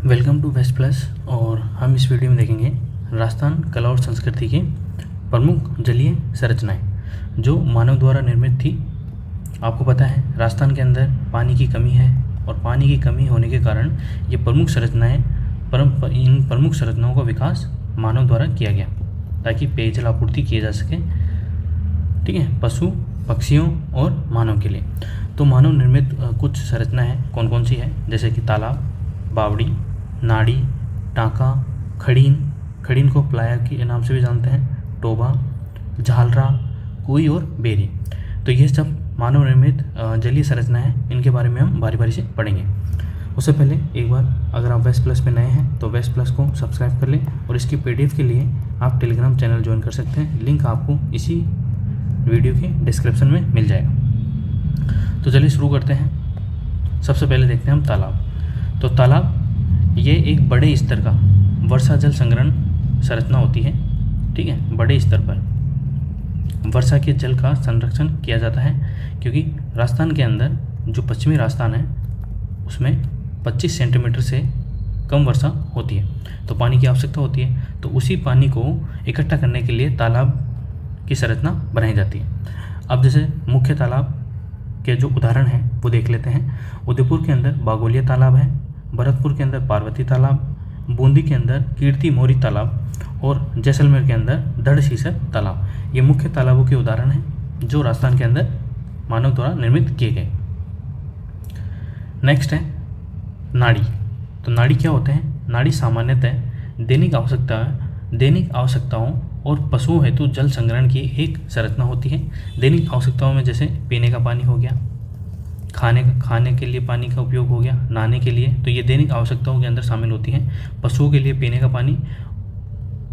Welcome to waste plus. और हम इस वीडियो में देखेंगे राजस्थान कला और संस्कृति की प्रमुख जलीय संरचनाएं जो मानव द्वारा निर्मित थी। आपको पता है राजस्थान के अंदर पानी की कमी है और पानी की कमी होने के कारण ये प्रमुख संरचनाएं इन प्रमुख संरचनाओं का विकास मानव द्वारा किया गया ताकि पेयजल आपूर्ति की जा सके, ठीक है, पशु पक्षियों और मानव के लिए। तो मानव निर्मित कुछ संरचनाएं कौन कौन सी है, जैसे कि तालाब, बावड़ी, नाड़ी, टाँका, खड़ीन को प्लाया के नाम से भी जानते हैं, टोबा, झालरा, कुई और बेरी। तो ये सब मानव निर्मित जलीय संरचनाएं हैं। इनके बारे में हम बारी बारी से पढ़ेंगे। उससे पहले एक बार अगर आप वेस्ट प्लस में नए हैं तो वेस्ट प्लस को सब्सक्राइब कर लें और इसकी PDF के लिए आप टेलीग्राम चैनल ज्वाइन कर सकते हैं। लिंक आपको इसी वीडियो के डिस्क्रिप्शन में मिल जाएगा। तो चलिए शुरू करते हैं। सबसे पहले देखते हैं हम तालाब। तो तालाब ये एक बड़े स्तर का वर्षा जल संग्रहण संरचना होती है, ठीक है। बड़े स्तर पर वर्षा के जल का संरक्षण किया जाता है क्योंकि राजस्थान के अंदर जो पश्चिमी राजस्थान है उसमें 25 सेंटीमीटर से कम वर्षा होती है, तो पानी की आवश्यकता होती है। तो उसी पानी को इकट्ठा करने के लिए तालाब की संरचना बनाई जाती है। अब जैसे मुख्य तालाब के जो उदाहरण हैं वो देख लेते हैं। उदयपुर के अंदर बागोलिया तालाब है, भरतपुर के अंदर पार्वती तालाब, बूंदी के अंदर कीर्ति मोरी तालाब और जैसलमेर के अंदर धड़सीसर तालाब। ये मुख्य तालाबों के उदाहरण हैं जो राजस्थान के अंदर मानव द्वारा निर्मित किए गए। नेक्स्ट है नाड़ी। तो नाड़ी क्या होते हैं? नाड़ी सामान्यतः दैनिक आवश्यकताओं और पशुओं हेतु जल संग्रहण की एक संरचना होती है। दैनिक आवश्यकताओं में जैसे पीने का पानी हो गया, खाने के लिए पानी का उपयोग हो गया, नहाने के लिए, तो ये दैनिक आवश्यकताओं के अंदर शामिल होती हैं। पशुओं के लिए पीने का पानी,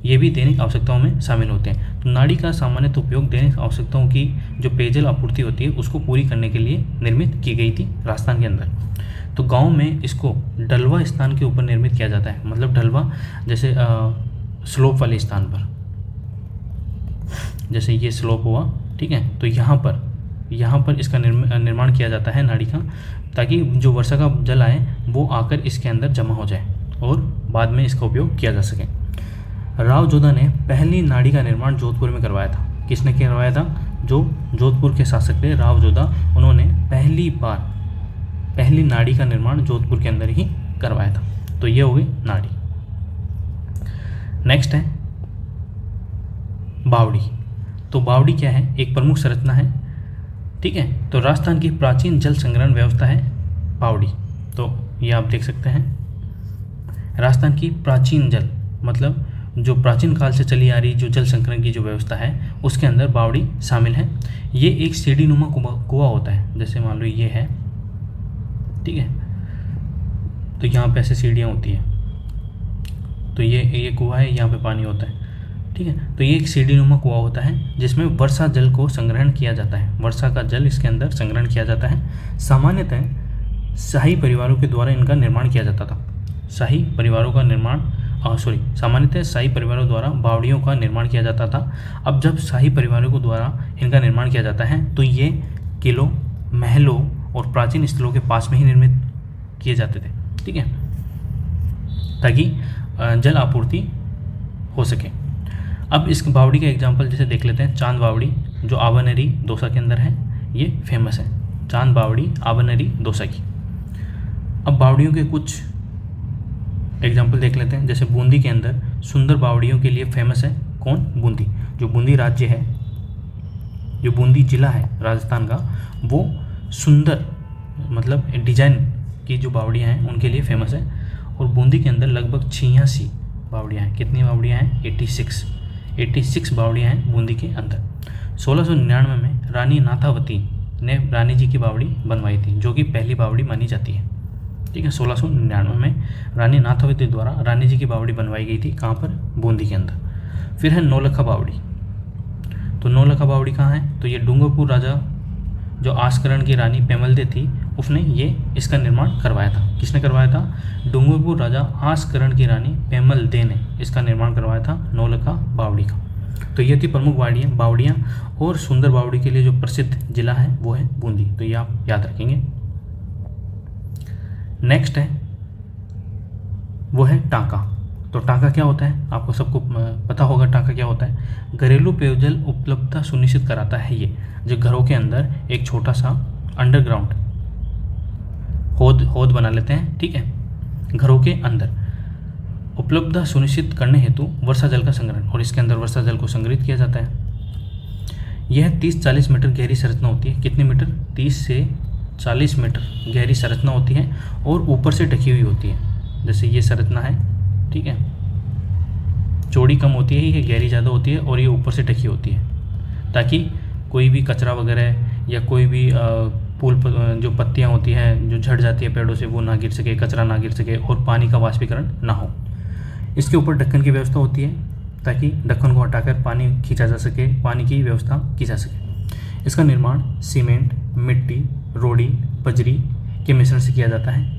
ये भी दैनिक आवश्यकताओं में शामिल होते हैं। तो नाड़ी का सामान्यतः उपयोग दैनिक आवश्यकताओं की जो पेयजल आपूर्ति होती है उसको पूरी करने के लिए निर्मित की गई थी राजस्थान के अंदर। तो गाँव में इसको ढलवा स्थान के ऊपर निर्मित किया जाता है, मतलब ढलवा जैसे स्लोप वाले स्थान पर, जैसे ये स्लोप हुआ, ठीक है। तो यहाँ पर इसका निर्माण किया जाता है नाड़ी का, ताकि जो वर्षा का जल आए वो आकर इसके अंदर जमा हो जाए और बाद में इसका उपयोग किया जा सके। राव जोधा ने पहली नाड़ी का निर्माण जोधपुर में करवाया था। किसने करवाया था? जो जोधपुर के शासक थे राव जोधा, उन्होंने पहली नाड़ी का निर्माण जोधपुर के अंदर ही करवाया था। तो ये हो गई नाड़ी। नेक्स्ट है बावड़ी। तो बावड़ी क्या है? एक प्रमुख संरचना है, ठीक है। तो राजस्थान की प्राचीन जल संग्रहण व्यवस्था है बावड़ी। तो ये आप देख सकते हैं, राजस्थान की प्राचीन जल मतलब जो प्राचीन काल से चली आ रही जो जल संग्रहण की जो व्यवस्था है उसके अंदर बावड़ी शामिल है। ये एक सीढ़ीनुमा कुआं होता है, जैसे मान लो ये है, ठीक है। तो यहाँ पे ऐसे सीढ़ियाँ होती है, तो ये कुआं है, यहाँ पे पानी होता है, ठीक है। तो ये एक सीढ़ीनुमा कुआं होता है जिसमें वर्षा जल को संग्रहण किया जाता है। वर्षा का जल इसके अंदर संग्रहण किया जाता है। सामान्यतः शाही परिवारों के द्वारा इनका निर्माण किया जाता था। सामान्यतः शाही परिवारों द्वारा बावड़ियों का निर्माण किया जाता था। अब जब शाही परिवारों के द्वारा इनका निर्माण किया जाता है तो ये किलों, महलों और प्राचीन स्थलों के पास में ही निर्मित किए जाते थे, ठीक है, ताकि जल आपूर्ति हो सके। अब इस बावड़ी का एग्जाम्पल जैसे देख लेते हैं, चांद बावड़ी जो आबनेरी दौसा के अंदर है, ये फेमस है, चांद बावड़ी आबनेरी दौसा की। अब बावड़ियों के कुछ एग्जाम्पल देख लेते हैं, जैसे बूंदी के अंदर सुंदर बावड़ियों के लिए फेमस है। कौन? बूंदी। जो बूंदी राज्य है, जो बूंदी जिला है राजस्थान का, वो सुंदर मतलब डिजाइन की जो बावड़ियाँ हैं उनके लिए फेमस है। और बूंदी के अंदर लगभग 86 बावड़ियाँ हैं। कितनी बावड़ियाँ हैं? 86 बावड़ियाँ हैं बूंदी के अंदर। 1699 में रानी नाथावती ने रानी जी की बावड़ी बनवाई थी, जो कि पहली बावड़ी मानी जाती है, ठीक है। 1699 में रानी नाथावती द्वारा रानी जी की बावड़ी बनवाई गई थी। कहाँ पर? बूंदी के अंदर। फिर है नौलखा बावड़ी। तो नौलखा बावड़ी कहाँ है? तो ये डूंगरपुर राजा जो आस्करण की रानी पेमलदे थी उसने ये इसका निर्माण करवाया था। किसने करवाया था? डूंगरपुर राजा आस्करण की रानी पेमलदे ने इसका निर्माण करवाया था नौलखा बावड़ी का। तो ये थी प्रमुख बावड़ियाँ। और सुंदर बावड़ी के लिए जो प्रसिद्ध जिला है वो है बूंदी। तो ये आप याद रखेंगे। नेक्स्ट है वो है टाँका। तो टाँका क्या होता है, आपको सबको पता होगा टाँका क्या होता है। घरेलू पेयजल उपलब्धता सुनिश्चित कराता है ये, जो घरों के अंदर एक छोटा सा अंडरग्राउंड होद बना लेते हैं, ठीक है, घरों के अंदर उपलब्धता सुनिश्चित करने हेतु वर्षा जल का संग्रहण, और इसके अंदर वर्षा जल को संग्रहित किया जाता है। यह 30-40 मीटर गहरी संरचना होती है। कितने मीटर? 30 से 40 मीटर गहरी संरचना होती है और ऊपर से ढकी हुई होती है। जैसे ये संरचना है, ठीक है, चौड़ी कम होती है, ये गहरी ज़्यादा होती है और ये ऊपर से ढकी होती है, ताकि कोई भी कचरा वगैरह या कोई भी फूल जो पत्तियाँ होती हैं जो झड़ जाती है पेड़ों से, वो ना गिर सके, कचरा ना गिर सके और पानी का वाष्पीकरण ना हो। इसके ऊपर ढक्कन की व्यवस्था होती है, ताकि ढक्कन को हटाकर पानी खींचा जा सके, पानी की व्यवस्था की जा सके। इसका निर्माण सीमेंट, मिट्टी, रोड़ी, बजरी के मिश्रण से किया जाता है।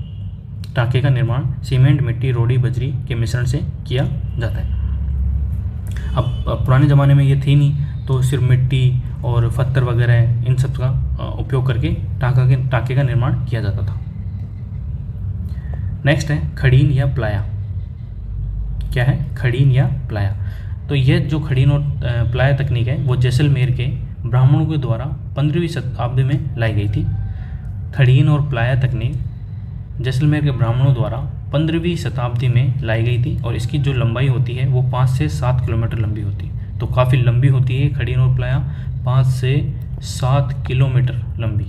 टाँके का निर्माण सीमेंट, मिट्टी, रोड़ी, बजरी के मिश्रण से किया जाता है। अब पुराने ज़माने में ये थी नहीं, तो सिर्फ मिट्टी और पत्थर वगैरह इन सब का उपयोग करके टाँके का निर्माण किया जाता था। नेक्स्ट है खड़ीन या प्लाया। क्या है? खड़ीन या प्लाया। तो यह जो खड़ीन और प्लाया तकनीक है वो जैसलमेर के ब्राह्मणों के द्वारा 15वीं शताब्दी में लाई गई थी। खड़ीन और प्लाया तकनीक जैसलमेर के ब्राह्मणों द्वारा 15वीं शताब्दी में लाई गई थी और इसकी जो लंबाई होती है वो 5 से 7 किलोमीटर लंबी होती है। तो काफ़ी लंबी होती है खड़ीन और प्लाया, 5 से 7 किलोमीटर लंबी।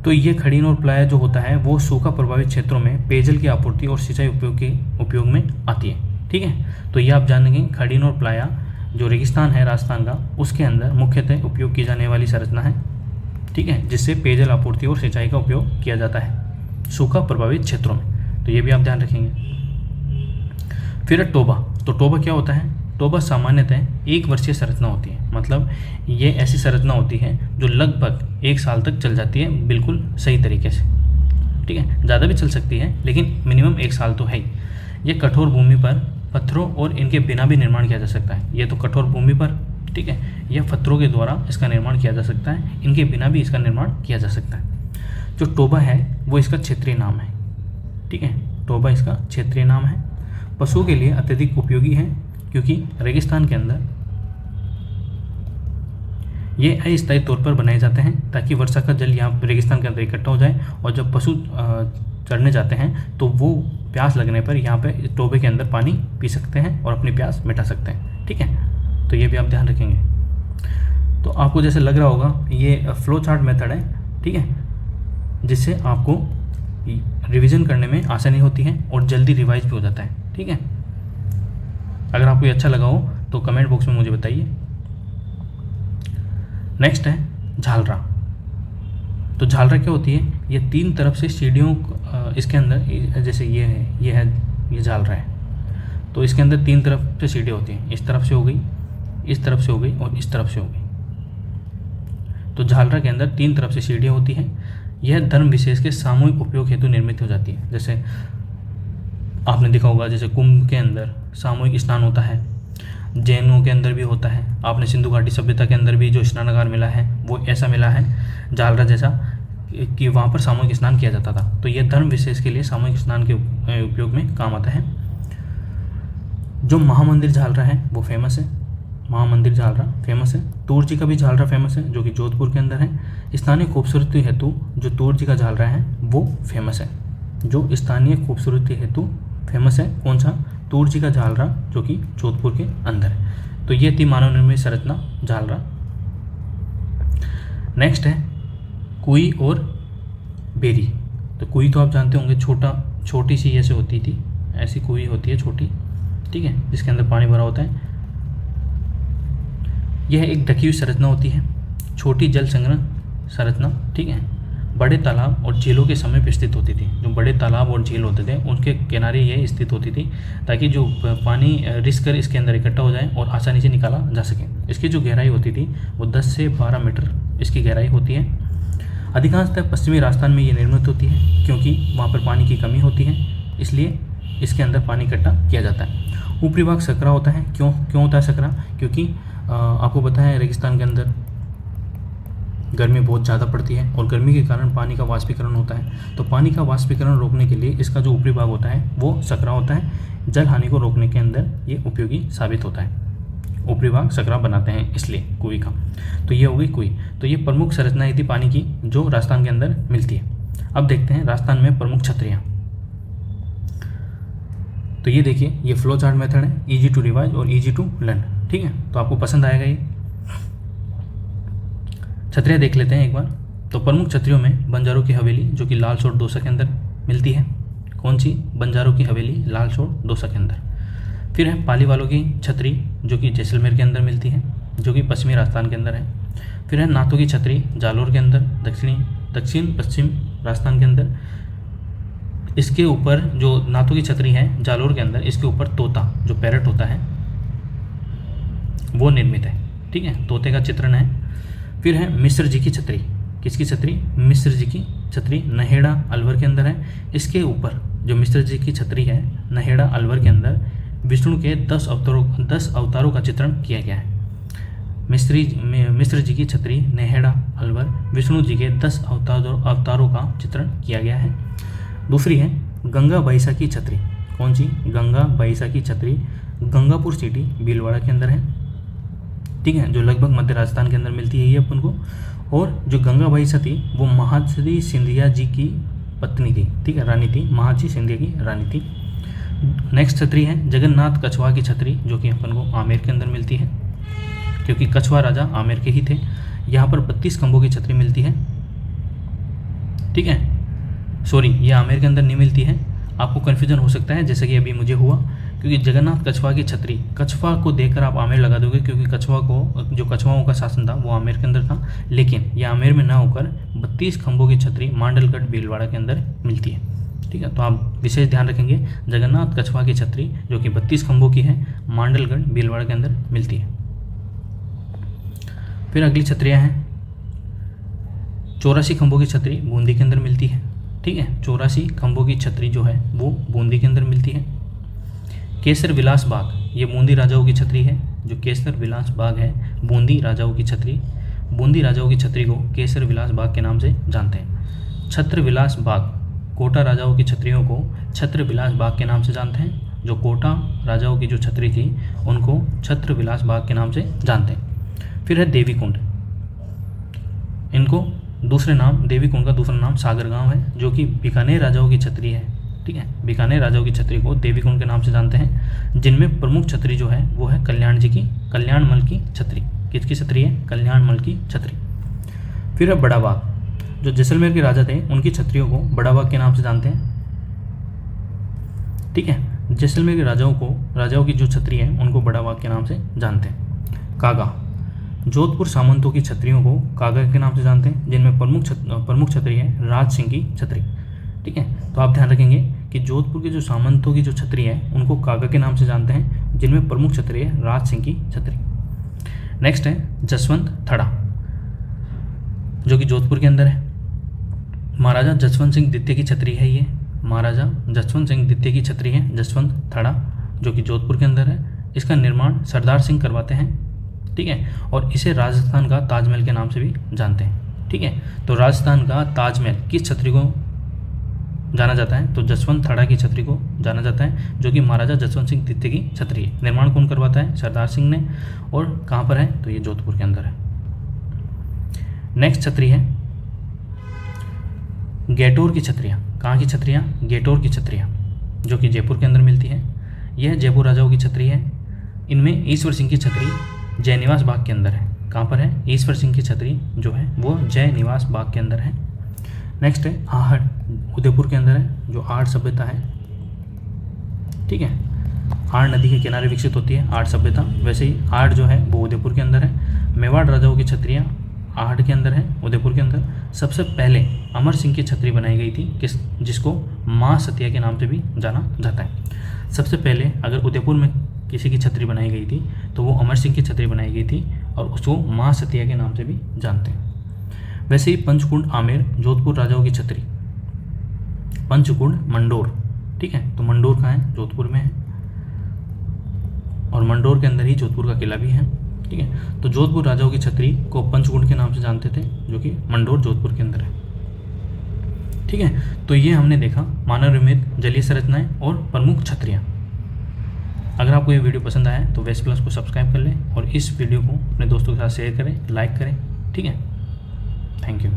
तो ये खड़ीन और प्लाया जो होता है वो सूखा प्रभावित क्षेत्रों में पेयजल की आपूर्ति और सिंचाई उपयोग में आती है, ठीक है। तो ये आप जानेंगे खड़ीन और प्लाया जो रेगिस्तान है राजस्थान का, उसके अंदर मुख्यतः उपयोग की जाने वाली संरचना है, ठीक है, जिससे पेयजल आपूर्ति और सिंचाई का उपयोग किया जाता है सूखा प्रभावित क्षेत्रों में। तो ये भी आप ध्यान रखेंगे। फिर टोबा। तो टोबा क्या होता है? टोबा सामान्यतः 1 वर्षीय संरचना होती है। मतलब ये ऐसी संरचना होती है जो लगभग 1 साल तक चल जाती है बिल्कुल सही तरीके से, ठीक है। ज़्यादा भी चल सकती है लेकिन मिनिमम 1 साल तो है ही। ये कठोर भूमि पर पत्थरों और इनके बिना भी निर्माण किया जा सकता है। ये तो कठोर भूमि पर, ठीक है, यह पत्थरों के द्वारा इसका निर्माण किया जा सकता है, इनके बिना भी इसका निर्माण किया जा सकता है। जो टोबा है वो इसका क्षेत्रीय नाम है, ठीक है, टोबा इसका क्षेत्रीय नाम है। पशुओं के लिए अत्यधिक उपयोगी है क्योंकि रेगिस्तान के अंदर ये अस्थायी तौर पर बनाए जाते हैं ताकि वर्षा का जल यहाँ रेगिस्तान के अंदर इकट्ठा हो जाए और जब पशु चढ़ने जाते हैं तो वो प्यास लगने पर यहाँ पे टोबे के अंदर पानी पी सकते हैं और अपनी प्यास मिटा सकते हैं, ठीक है। तो ये भी आप ध्यान रखेंगे। तो आपको जैसे लग रहा होगा ये फ्लो चार्ट मेथड है, ठीक है, जिससे आपको रिवीजन करने में आसानी होती है और जल्दी रिवाइज भी हो जाता है, ठीक है। अगर आपको ये अच्छा लगा हो तो कमेंट बॉक्स में मुझे बताइए। नेक्स्ट है झालरा। तो झालरा क्या होती है? ये 3 तरफ से सीढ़ियों इसके अंदर, जैसे ये झालरा है, तो इसके अंदर 3 तरफ से सीढ़ी होती हैं। इस तरफ से हो गई, इस तरफ से हो गई और इस तरफ से हो गई। तो झालरा के अंदर 3 तरफ से सीढ़ियाँ होती हैं। यह धर्म विशेष के सामूहिक उपयोग हेतु निर्मित हो जाती है। जैसे आपने देखा होगा, जैसे कुंभ के अंदर सामूहिक स्नान होता है, जैनों के अंदर भी होता है। आपने सिंधु घाटी सभ्यता के अंदर भी जो स्नानागार मिला है वो ऐसा मिला है झालरा जैसा, कि वहाँ पर सामूहिक स्नान किया जाता था। तो यह धर्म विशेष के लिए सामूहिक स्नान के उपयोग में काम आता है। जो महामंदिर झालरा है वो फेमस है, महामंदिर झालरा फेमस है। तूर जी का भी झालरा फेमस है जो कि जोधपुर के अंदर है। स्थानीय खूबसूरती हेतु जो तूर जी का झालरा है वो फेमस है, जो स्थानीय खूबसूरती हेतु फेमस है। कौन सा? तूर जी का झालरा जो कि जोधपुर के अंदर है। तो ये थी मानव निर्मित संरचना झालरा। नेक्स्ट है कुई और बेरी। तो कुई तो आप जानते होंगे, छोटी सी ऐसे होती थी, ऐसी कुई होती है छोटी, ठीक है, जिसके अंदर पानी भरा होता है। यह एक ढकी हुई संरचना होती है, छोटी जल संग्रह संरचना, ठीक है। बड़े तालाब और झीलों के समीप स्थित होती थी। जो बड़े तालाब और झील होते थे उनके किनारे ये स्थित होती थी ताकि जो पानी रिस कर इसके अंदर इकट्ठा हो जाए और आसानी से निकाला जा सके। इसकी जो गहराई होती थी वो 10 से 12 मीटर इसकी गहराई होती है। अधिकांशतः पश्चिमी राजस्थान में ये निर्मित होती है क्योंकि वहाँ पर पानी की कमी होती है, इसलिए इसके अंदर पानी इकट्ठा किया जाता है। ऊपरी भाग सकरा होता है। क्यों होता है सकरा? क्योंकि आपको पता है रेगिस्तान के अंदर गर्मी बहुत ज़्यादा पड़ती है और गर्मी के कारण पानी का वाष्पीकरण होता है। तो पानी का वाष्पीकरण रोकने के लिए इसका जो ऊपरी भाग होता है वो सकरा होता है। जल हानि को रोकने के अंदर ये उपयोगी साबित होता है। ऊपरी भाग सकरा बनाते हैं इसलिए कुएं का। तो ये हो गई कुएं। तो ये प्रमुख संरचनाएं थी पानी की जो राजस्थान के अंदर मिलती है। अब देखते हैं राजस्थान में प्रमुख छतरियाँ। तो ये देखिए, ये फ्लो चार्ट मेथड है, इजी टू रिवाइज और इजी टू लर्न। ठीक है, तो आपको पसंद आएगा ये। छतरियाँ देख लेते हैं एक बार। तो प्रमुख छतरियों में बंजारों की हवेली जो कि लाल सोट दौसा के अंदर मिलती है। कौन सी? बंजारों की हवेली लाल सोट दौसा के अंदर। फिर है पाली वालों की छतरी जो कि जैसलमेर के अंदर मिलती है, जो कि पश्चिमी राजस्थान के अंदर है। फिर है नाथों की छतरी जालोर के अंदर, दक्षिण पश्चिम राजस्थान के अंदर। इसके ऊपर जो नाथों की छतरी है जालोर के अंदर, इसके ऊपर तोता जो पैरट होता है वो निर्मित है। ठीक है, तोते का चित्रण है। फिर है मिश्र जी की छतरी। किसकी छतरी? मिश्र जी की छतरी नहेड़ा अलवर के अंदर है। इसके ऊपर जो मिश्र जी की छतरी है नहेड़ा अलवर के अंदर विष्णु के 10 अवतारों का चित्रण किया गया है। मिश्र जी की छतरी नहेड़ा अलवर विष्णु जी के 10 अवतारों का चित्रण किया गया है। दूसरी है गंगा बहिसा की छतरी। कौन सी? गंगा बहिसा की छतरी गंगापुर सिटी भीलवाड़ा के अंदर है। ठीक है, जो लगभग मध्य राजस्थान के अंदर मिलती है ये अपन को। और जो गंगा बहिसा थी वो महाजी सिंधिया जी की पत्नी थी। ठीक है, रानी थी, महाजी सिंधिया की रानी थी। नेक्स्ट छतरी है जगन्नाथ कछवा की छतरी जो कि अपन को आमेर के अंदर मिलती है, क्योंकि कछवा राजा आमेर के ही थे। यहाँ पर 32 खंभों की छतरी मिलती है। ठीक है, सॉरी, ये आमेर के अंदर नहीं मिलती है। आपको कन्फ्यूजन हो सकता है जैसे कि अभी मुझे हुआ, क्योंकि जगन्नाथ कछवा की छतरी, कछवा को देखकर आप आमेर लगा दोगे, क्योंकि जो कछवाओं का शासन था वो आमेर के अंदर था। लेकिन ये आमेर में ना होकर 32 खंभों की छतरी मांडलगढ़ भीलवाड़ा के अंदर मिलती है। ठीक है, तो आप विशेष ध्यान रखेंगे, जगन्नाथ कछवा की छतरी जो कि 32 खंभों की है मांडलगढ़ भीलवाड़ा के अंदर मिलती है। फिर अगली छतरियाँ हैं 84 खंभों की छतरी बूंदी के अंदर मिलती है। ठीक है, 84 खंभों की छतरी जो है वो बूंदी के अंदर मिलती है। केसर विलास बाग, ये बूंदी राजाओं की छतरी है। जो केसर विलास बाग है बूंदी राजाओं की छतरी, बूंदी राजाओं की छतरी को केसर विलास बाग के नाम से जानते हैं। छत्र विलास बाग, कोटा राजाओं की छतरियों को छत्र विलास बाग के नाम से जानते हैं। जो कोटा राजाओं की जो छतरी थी उनको छत्र विलास बाग के नाम से जानते हैं। फिर है देवी कुंड, इनको दूसरे नाम, देवी कुंड का दूसरा नाम सागर गांव है, जो कि बीकानेर राजाओं की छतरी है। ठीक है, बीकानेर राजाओं की छतरी को देवी कुंड के नाम से जानते हैं, जिनमें प्रमुख छतरी जो है वो है कल्याणमल की छतरी। किसकी छतरी है? कल्याणमल की छतरी। फिर है बड़ा बाग, जो जैसलमेर के राजा थे उनकी छतरियों को बड़ा बाग के नाम से जानते हैं। ठीक है, जैसलमेर के राजाओं की जो छतरी है उनको बड़ा बाग के नाम से जानते हैं। कागा, जोधपुर सामंतों की छतरियों को कागा के नाम से जानते हैं, जिनमें प्रमुख छतरी है राज सिंह की छतरी। ठीक है, तो आप ध्यान रखेंगे कि जोधपुर के जो सामंतों की जो छतरी है उनको कागा के नाम से जानते हैं, जिनमें प्रमुख छतरी है राज सिंह की छतरी। नेक्स्ट है जसवंत थड़ा, जो कि जोधपुर के अंदर है। महाराजा जसवंत सिंह द्वितीय की छतरी है ये, महाराजा जसवंत सिंह द्वितीय की छतरी है जसवंत थड़ा, जो कि जोधपुर के अंदर है। इसका निर्माण सरदार सिंह करवाते हैं। ठीक है, और इसे राजस्थान का ताजमहल के नाम से भी जानते हैं। ठीक है, तो राजस्थान का ताजमहल किस छतरी को जाना जाता है? तो जसवंत थड़ा की छतरी को जाना जाता है, जो कि महाराजा जसवंत सिंह द्वितीय की छतरी है। निर्माण कौन करवाता है? सरदार सिंह ने। और कहाँ पर है? तो ये जोधपुर के अंदर है। नेक्स्ट छतरी है गेटोर की छतरियाँ। कहाँ की छतरियाँ? गेटोर की छतरियाँ, जो कि जयपुर के अंदर मिलती है। यह जयपुर राजाओं की छतरी है। इनमें ईश्वर सिंह की छतरी जय निवास बाग के अंदर है। कहाँ पर है? ईश्वर सिंह की छतरी जो है वो जय निवास बाग के अंदर है। नेक्स्ट है आहड़, उदयपुर के अंदर है, जो आड़ सभ्यता है। ठीक है, आड़ नदी के किनारे विकसित होती है आड़ सभ्यता, वैसे ही आड़ जो है वो उदयपुर के अंदर है। मेवाड़ राजाओं की छतरियाँ आहड़ के अंदर है, उदयपुर के अंदर। सबसे पहले अमर सिंह की छतरी बनाई गई थी, जिसको माँ सतिया के नाम से भी जाना जाता है। सबसे पहले अगर उदयपुर में किसी की छतरी बनाई गई थी तो वो अमर सिंह की छतरी बनाई गई थी, और उसको माँ सतिया के नाम से भी जानते हैं। वैसे ही पंचकुंड आमेर जोधपुर राजाओं की छतरी, पंचकुंड मंडोर। ठीक है, तो मंडोर कहाँ है? जोधपुर में है, और मंडोर के अंदर ही जोधपुर का किला भी है। ठीक है। तो जोधपुर राजाओं की छतरी को पंचकुंड के नाम से जानते थे, जो कि मंडोर जोधपुर के अंदर है। ठीक है, तो ये हमने देखा मानव निर्मित जलीय संरचनाएं और प्रमुख छतरियाँ। अगर आपको ये वीडियो पसंद आया तो वेस्ट प्लस को सब्सक्राइब कर लें और इस वीडियो को अपने दोस्तों के साथ शेयर करें, लाइक करें। ठीक है, थैंक यू।